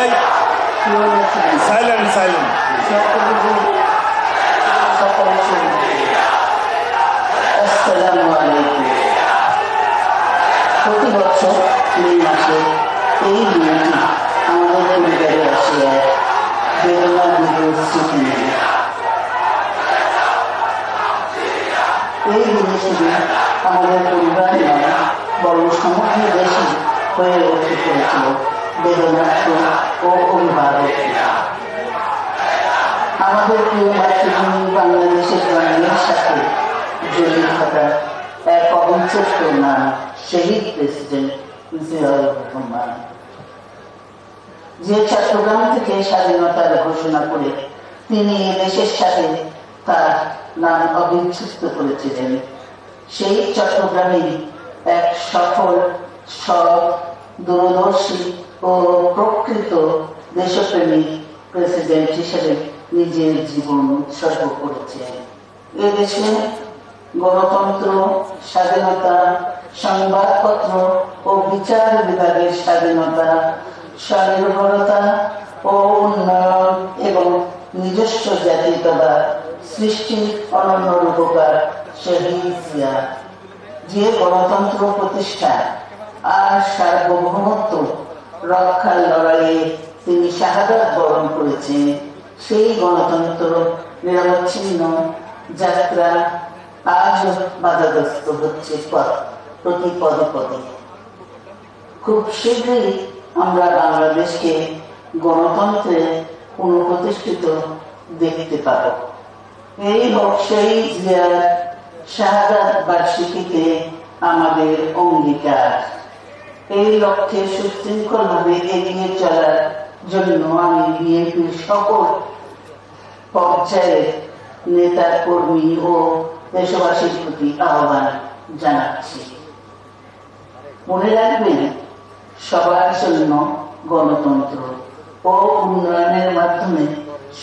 এই silent silent. আসসালামু আলাইকুম। প্রতি বছর মে মাসে এই দিনটি আমাদের পরিবারে আসে এক বেদনা বিভোর স্মৃতি নিয়ে। এই দিনে শুধু আমাদের পরিবার নয়, বরং সমগ্র দেশে হয়ে উঠে পড়েছিল বেদনার্থ ও অভিভাবক। আমাদের প্রিয় মাতৃভূমি বাংলাদেশের প্রাণের সাথে জড়িয়ে থাকা এক অবিচ্ছেদ্য নাম শহীদ প্রেসিডেন্ট জিয়াউর রহমান, যে চট্টগ্রাম থেকে স্বাধীনতার ঘোষণা করে তিনি দেশের সাথে তার নাম অবিচ্ছেদ্য করেছিলেন। সেই চট্টগ্রামের এক সফল, সৎ, দূরদর্শী ও প্রকৃত দেশপ্রেমিক প্রেসিডেন্ট হিসেবে নিজের জীবন উৎসর্গ করেছেন। এদেশে গণতন্ত্র, স্বাধীনতা, সংবাদপত্র ও বিচার বিভাগের স্বাধীনতা, স্বনির্ভরতা ও উন্নয়ন এবং নিজস্ব জাতীয়তাবাদ সৃষ্টির অনন্য রূপকার শহীদ জিয়া, যে গণতন্ত্র প্রতিষ্ঠা আর সার্বভৌমত্ব রক্ষার লড়াইয়ে তিনি শাহাদাত বরণ করেছেন, সেই গণতন্ত্র নিরবচ্ছিন্ন যাত্রা আজ বাধাগ্রস্ত হচ্ছে প্রতি পদে পদে। খুব শীঘ্রই আমরা বাংলাদেশকে গণতন্ত্রে পুনঃপ্রতিষ্ঠিত দেখতে পাব। এই হোক শহীদ জিয়ার শাহাদাত বার্ষিকীতে আমাদের অঙ্গীকার। এই লক্ষ্যে সুশৃঙ্খলভাবে এগিয়ে চলার জন্য আমি বিএনপির সকল পর্যায়ের নেতা, কর্মী ও দেশবাসীর প্রতি আহ্বান জানাচ্ছি। মনে রাখবেন, সবার জন্য গণতন্ত্র ও উন্নয়নের মাধ্যমে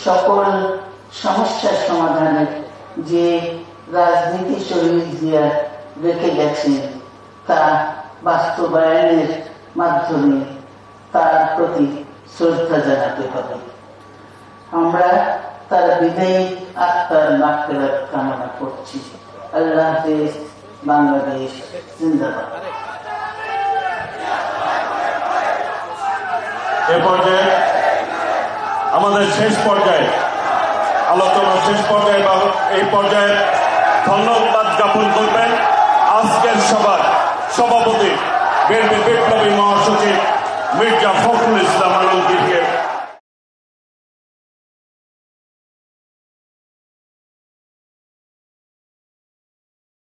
সকল সমস্যার সমাধানের যে রাজনীতি শহীদ জিয়া রেখে গেছেন তা বাস্তবায়নের মাধ্যমে তার প্রতি শ্রদ্ধা জানাতে হবে। আমরা তার বিদায়ী আত্মার মাগফিরাত কামনা করছি। আল্লাহ হাফেজ। বাংলাদেশ জিন্দাবাদ। এ পর্যায়ে আমাদের শেষ পর্যায়ে আলোচনার শেষ পর্যায়ে বা এই পর্যায়ে ধন্যবাদ জ্ঞাপন করবেন আজকের সভার সভাপতি বিএনপি বিপ্লবী মহাসচিব মির্জা ফখরুল ইসলাম আলম।